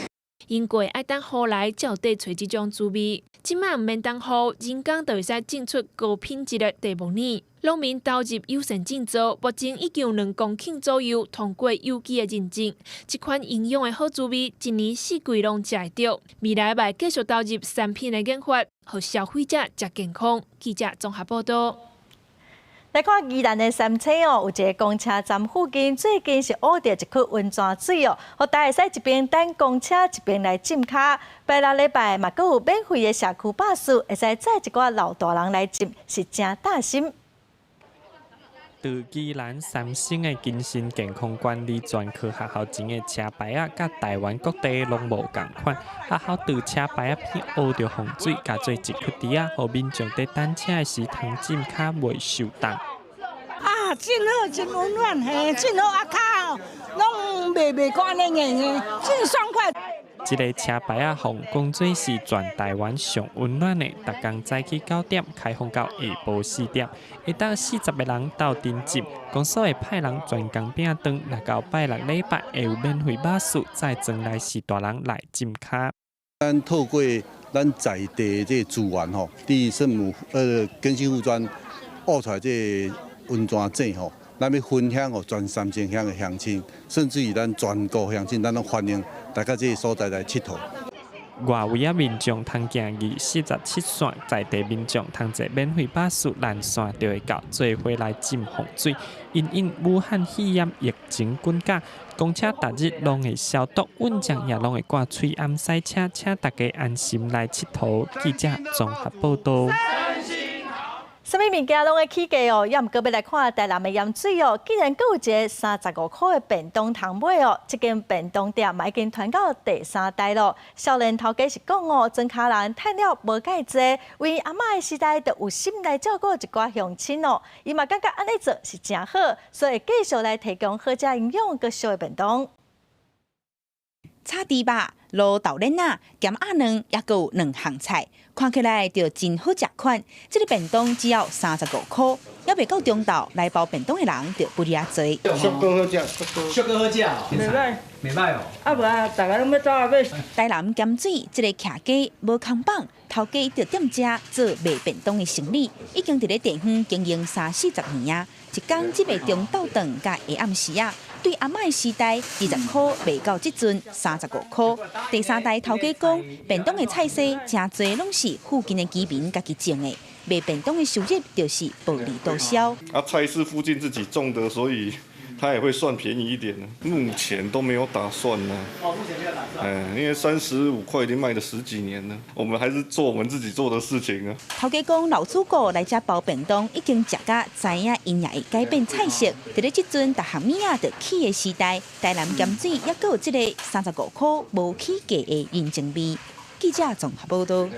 因过爱等雨来，才有得找这种滋味。即摆毋免等雨，人工就会使种出高品质的地木泥。农民投入优先建造，目前已经有2公顷左右通过有机的认证。这款营养的好滋味，一年四季拢食会到。未来会继续投入产品的研发，让消费者食健康。记者综合报道。来看宜兰的三清哦，有一个公车站附近最近是挖到一颗温泉水哦，互大家会使一边等公车一边来浸脚。拜六礼拜嘛，阁有免费的社区巴士，会使载一寡老大人来浸，是真大心。từ宜蘭三星的精神健康管理專科學校前的車牌啊，甲台灣各地攏無共款。學校từ車牌啊片烏着洪水，加做一窟池啊，互民眾在等車的時通浸腳袂受凍。真好，真溫暖嘿，真好啊！拢袂看那个，真爽快。这个车牌啊，红公水是全台湾上温暖的，逐工早起9点开放到下晡4点，会当40个人到顶集。公司会派人专工饼当，若到拜六礼拜会有免费巴士再装来4大人来进卡。咱透过咱在地这资源吼，伫圣母更新户专挖出来这温泉井吼。咱要分享给全三千乡的乡亲，甚至于咱全国乡亲，咱都欢迎大家这个所在来佚佗。外围啊民众通行27线，在地民众通坐免费巴士蓝线，就会到做伙来浸洪水。因武汉肺炎疫情滚价，公车逐日拢会消毒，运将也拢会挂吹暗塞车，请大家安心来佚佗。记者综合报道。什么物件拢会起价哦？也毋过要来看台南的盐水哦，竟然阁有一个35块的便当通买哦！这间便当店嘛已经传到第3代咯。少年头家是讲哦，庄脚人趁了无介济，为阿嬷的时代就有心来照顾一寡乡亲哦。伊嘛感觉安尼做是真好，所以继续来提供好食营养阁俗的便当。炒猪肉、卤豆奶仔、咸鸭卵，也阁有2项菜，看起来就真好食款。这个便当只要35块，还未到中昼来包便当的人就不哩啊多。俗够好食，俗够好食哦，袂歹，袂歹哦。啊无啊，大家拢要走啊买。台南咸水这个徛街无空榜，头家就店家做卖便当的生意，已经伫咧地方经营30-40年啊。一天只卖中昼顿甲下暗时啊。对阿嬷的时代，20块卖到即阵35块。第3代头家讲，便当的菜色真侪拢是附近的居民家己种的，卖便当的收入就是薄利多销。菜是附近自己种的，所以他也会算便宜一点呢。目前都没有打算呢。哦，目前没有打算。因为35块已经卖了10几年了，我们还是做我们自己做的事情啊。头家讲，老祖公来遮包便当，已经食甲知影因也会改变菜色。伫咧即阵，逐项物仔就起的时代，台南咸水也阁有即个35块无起价的人情味。记者综合报道。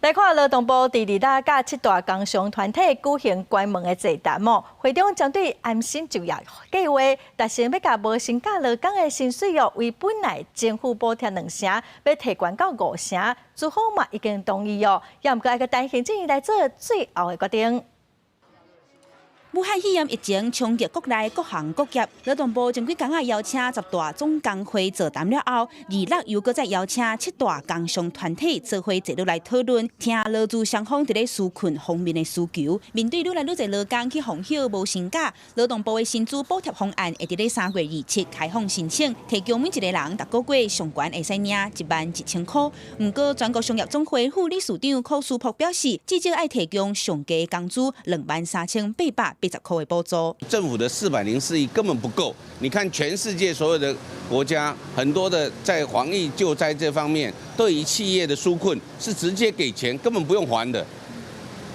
来看劳动部伫2大甲7大工商团体举行关门的座谈哦，会中针对安心就业计划，达成要甲无薪假劳工的薪水哦，为本来政府补贴2成，要提悬到5成，资方嘛已经同意哦，也毋过爱个担行政院来做最后的决定。武汉肺炎疫情冲击国内各行各业，劳动部前几天啊邀请10大总工会座谈了后，26又搁再邀请7大工商团体做伙坐落来讨论，听劳资双方伫咧纾困方面的需求。面对愈来愈侪劳工去放休无薪假，劳动部的薪资补贴方案会伫咧3月27开放申请，提供每一个人逐个月上悬会使领11000块。毋过，全国商业总会副理事长柯书博表示，至少爱提供上加工资23880块的补助。政府的404亿根本不够。你看，全世界所有的国家，很多的在防疫救灾这方面，对于企业的纾困是直接给钱，根本不用还的。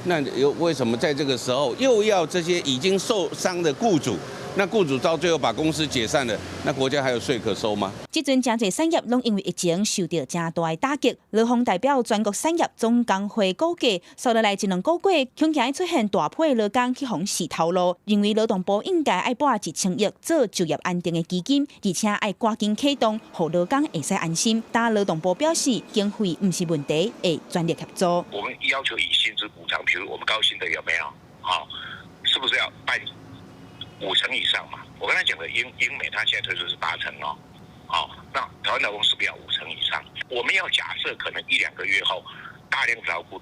那为什么在这个时候又要这些已经受伤的雇主？那雇主到最后把公司解散了，那国家还有税可收吗？即阵真侪产业拢因为疫情受到真大的打击。劳方代表全国产业总工会估计，接落来1-2个月，恐惊会出现大批劳工去互洗头路。认为劳动部应该爱拨1000亿做就业安定的基金，而且爱赶紧启动，让劳工会使安心。但劳动部表示，经费不是问题，会专力协助。我们要求以薪资补偿，比如我们高薪的有没有？好，是不是要办5成以上嘛？我刚才讲的英美，它现在推出是8成哦。好，那台湾劳工是不是要5成以上？我们要假设可能1-2个月后，大量劳工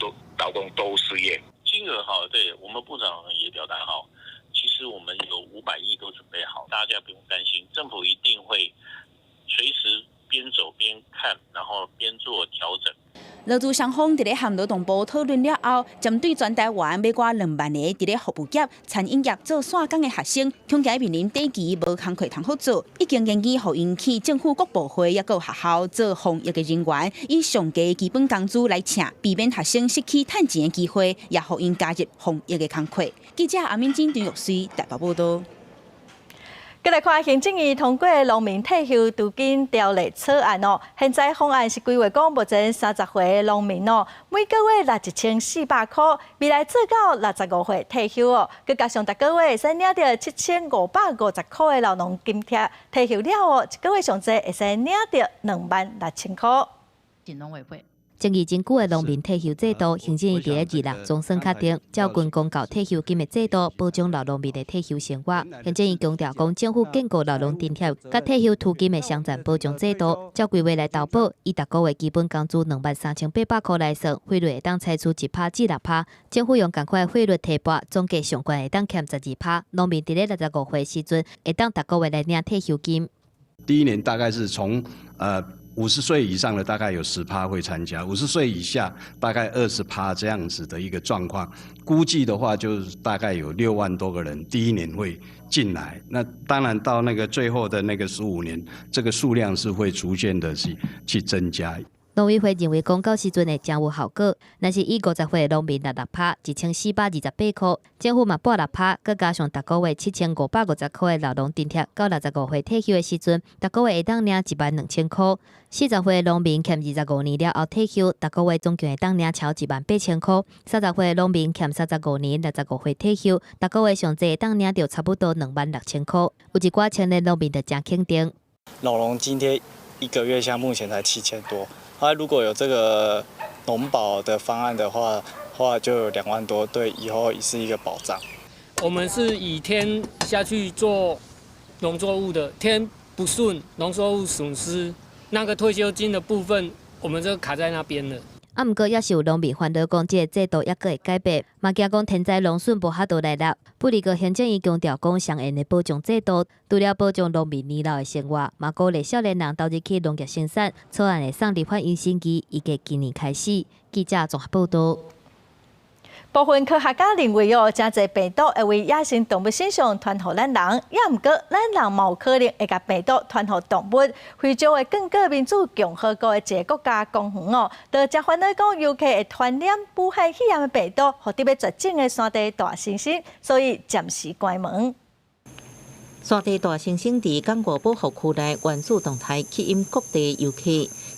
都失业。金额好，对我们部长也表达好，其实我们有500亿都准备好，大家不用担心，政府一定会随时边走边看，然后边做调整。劳资双方伫咧和劳动部讨论了后，针对全台湾要挂2万个伫咧服务业、餐饮业做散工的学生，恐惊面临短期无工课通好做，已经建议互因去政府各部会也有学校做防疫的人员，以上加基本工资来请，避免学生失去趁钱的机会，也互因加入防疫的工课。记者阿敏珍、张玉水台北报道。再来看行政院通过的农民退休资金条例草案哦，现在方案是规划讲目前30岁的农民哦，每个月拿1400块，未来做到65岁退休哦，佮加上逐个月会使领到7550块的劳农津贴，退休了哦，一个月上济会使领到26000块。农委会。争议真久的农民退休制度，行政院伫咧2日总算确定，照军公告退休金的制度，保障劳农民的退休生活。行政院强调讲，政府建构劳农津贴甲退休土金的双层保障制度，照规划来投保，以逐个月基本工资23800块来算，汇率会当采取1%至6%。政府用同款汇率提拨，总计上悬会当欠12%。农民伫咧65岁时阵，会当逐个月来领退休金。第一年大概是从50岁以上的大概有10%会参加，50岁以下大概20%这样子的一个状况。估计的话，就是大概有6万多个人第一年会进来。那当然到那个最后的那个15年，这个数量是会逐渐的去增加。农委会认为讲到时阵会真有效果，若是以50岁的农民拿6%， 1428块，政府嘛拨6%，佮加上逐个月7550块的劳动津贴，到65岁退休的时阵，逐个月会当领12000块。40岁的农民欠25年了后退休，逐个月总共会当领超18000块。30岁的农民欠35年65岁退休，逐个月上济会当领到差不多26000块。有一寡青年农民就真肯定，老农津贴1个月像目前才7000多。如果有这个农保的方案的话就有2万多，对以后也是一个保障。我们是以天下去做农作物的，天不顺，农作物损失，那个退休金的部分，我们就卡在那边了。毋过，也是有农民烦恼讲，这个制度也阁会改变，嘛惊讲天灾农损无法度来临。不离个行政院强调讲，上严的保障制度，除了保障农民年老的生活，嘛鼓励少年人投入去农业生产。草案会送立法院审议，预计今年开始。记者综合报道。部分科学家认为真侪病毒会为野生动物身上传予咱人，也毋过咱人嘛有可能会甲病毒传予动物。非洲的更果民主共和国的一个国家公园哦，就真烦恼讲，尤其会传染武汉肺炎的病毒，互伫要绝种的山地大猩猩，所以暂时关门。山地大猩猩伫港澳保护区内原始动态吸引各地游客，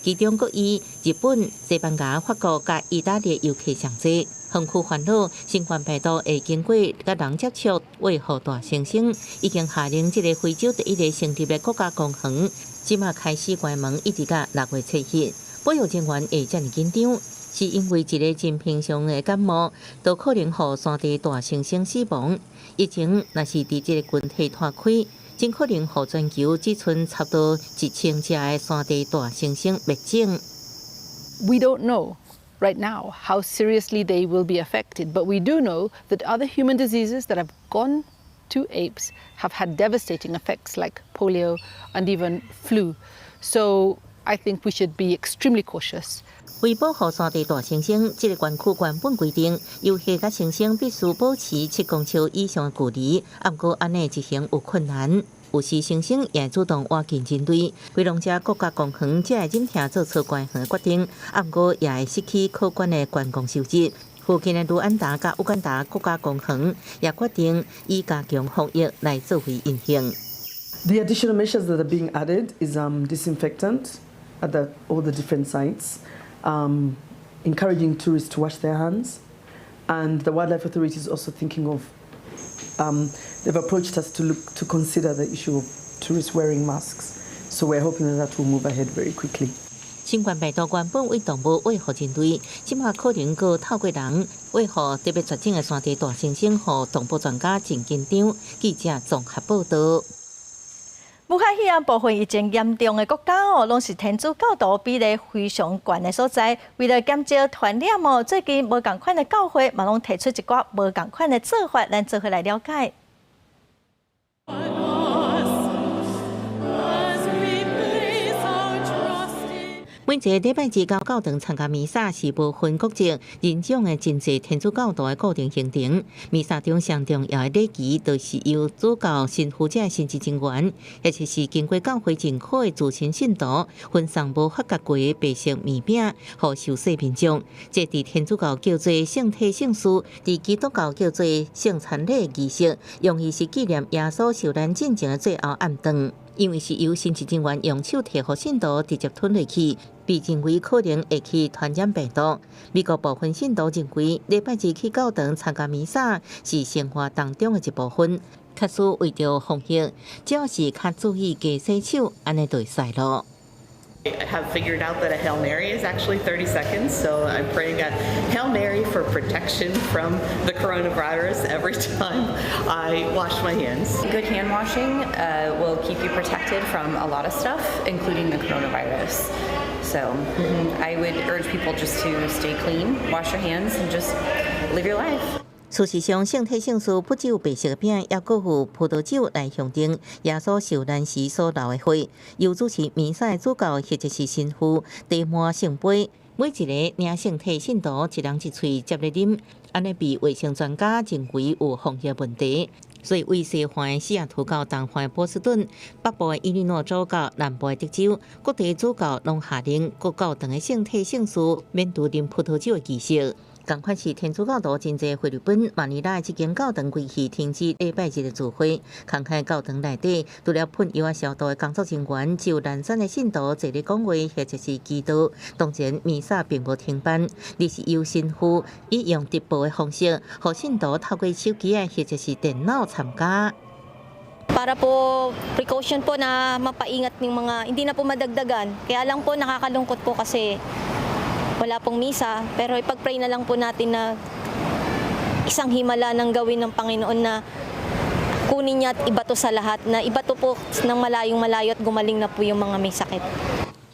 其中各以日本、西班牙、法国甲意大利游客上济。园区烦恼新冠病毒会经过甲人接触，危害大猩猩，已经下令这个非洲第一个成立的国家公园，即马开始关门，一直到6月7日。保育人员会这么紧张，是因为一个真平常的感冒，都可能让山地大猩猩死亡。疫情若是伫这个群体拓开，真可能让全球只剩差不多1000只的山地大猩猩灭种。We don't know right now how seriously they will be affected, but we do know that other human diseases that have gone to apes have had devastating effects like polio and even flu. So I think we should be extremely cautious. 为保护山地大猩猩，这个园区原本规定，游客甲猩猩必须保持7公尺以上的距离，不过安尼执行有困难。有时猩猩也主动挖进针对，规农者国家公园才会忍痛做出关园的决定，不过也会失去可观的观光收入。附近的卢安达甲乌干达国家公园也决定以加强防疫来作为运行。The additional measures that are being added is disinfectant at all the different sites, encouraging tourists to wash their hands, and the Wildlife Authority is also thinking of. They've approached us to consider the issue of tourists wearing masks, so we're hoping that will move ahead very quickly. 新冠病毒原本为动物危害针对，即马可能阁透过人危害特别绝种的山地大猩猩，和动物专家真紧张。记者综合报道。武汉肺炎部分疫情严重的国家哦，拢是天主教徒比例非常悬的所在。为了减少传染哦，最近无共款的教会嘛，拢提出一寡无共款的做法，咱做伙来了解。每一个礼拜日到教堂参加弥撒是无分国籍、人种的真济天主教徒的固定行程。弥撒中上重要的礼仪，就是由主教、神父者神职人员，而且是经过教会认可的自亲信徒，分送无发觉过的白色面饼，予受洗民众。这伫天主教叫做圣体圣事，伫基督教叫做圣餐礼仪式，用意是纪念耶稣受难进前的最后暗顿。因为是由神职人员用手摕予信徒直接吞落去，被认为可能会去传染病毒。美国部分信徒认为，礼拜日去教堂参加弥撒是生活当中的一部分，确实为着防疫，只要是较注意加洗手，安尼就会使咯。I have figured out that a Hail Mary is actually 30 seconds, so I'm praying a Hail Mary for protection from the coronavirus every time I wash my hands. Good hand washing will keep you protected from a lot of stuff, including the coronavirus. So I would urge people just to stay clean, wash your hands, and just live your life. 事实上，圣体圣事不只有白色饼，也佫有葡萄酒来象征耶稣受难时所流的血。由主持弥撒的主教或者是神父递满圣杯，每一个领圣体信徒一人一喙接来啉，安尼被卫生专家认为有防疫问题。所以，为西方的西雅图教、东方的波士顿、北部的伊利诺州教、南部的德州，各地主教拢下令各教堂的圣体圣事免除啉葡萄酒的仪式。同款是天主教徒真济菲律宾马尼拉这间教堂规矩停止礼拜日的聚会，空开教堂内底除了喷药啊消毒的工作人员，只有懒散的信徒坐咧讲话或者是祈祷。当然弥撒并无停办，而是由神父以用直播的方式，让信徒透过手机啊或者是电脑参加。Para po precaution po na mapaingat ng mga hindi na po madagdagan. Kaya lang po nakakalungkot po kasi wala pong misa, pero ipag-pray na lang po natin na isang himala ng gawin ng Panginoon na kunin niya at ibato sa lahat, na ibato po ng malayong malayo at gumaling na po yung mga may sakit.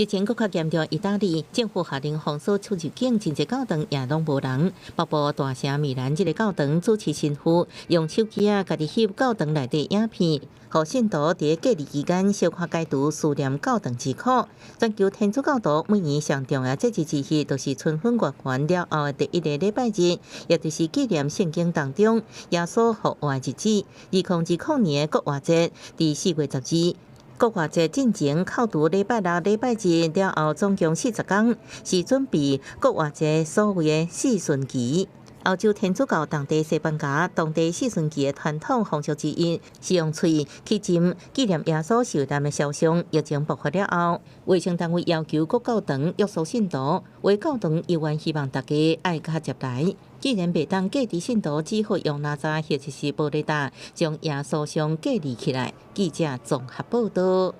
疫情更加严重，意大利政府下令封锁出入境，真济教堂也拢无人。北部大城米兰这个教堂主持神父用手机啊，家己翕教堂内底影片，互信徒伫隔离期间小可解读思念教堂之苦。全球天主教徒每年上重要节日之日，就是春分月圆了后的第一个礼拜日，也就是纪念圣经当中耶稣复活的日子。2020年的国话节伫4月12日。国话节进前扣除礼拜六、礼拜日了后，总共40天，是准备国话节所谓的四旬期。欧洲天主教当地西班牙当地四旬期的传统风俗之一，是用喙去浸纪念耶稣受难的肖像。疫情爆发了后，卫生单位要求各教堂约束信徒，为教堂依然希望大家爱加接待。既然袂当隔离信徒，只好用哪吒或者是玻璃达将耶稣像隔离起来。记者综合报道。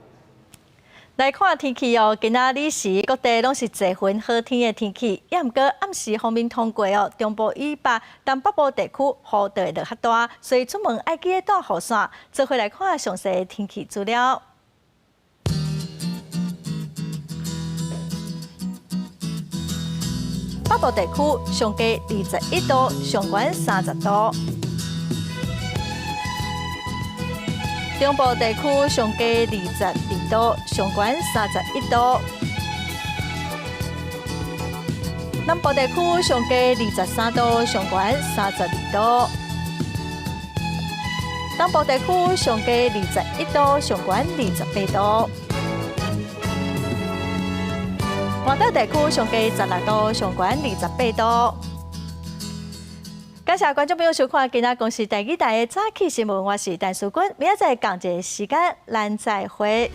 来看天气哦，今仔日是各地拢是侪份好天的天气，也毋过暗时方面通过哦，中部以北、东北部地区雨就会落较大，所以出门爱记得带雨伞。做回来看详细的天气资料。北部地区上低21度，上悬30度。中部地区上低22度，上悬31度；南部地区上低23度，上悬32度；东部地区上低21度，上悬28度；华岛地区上低16度，上悬28度。感谢观众朋友收看今仔公视第2台的早起新闻，我是陈淑君，明仔载同一时间咱再会。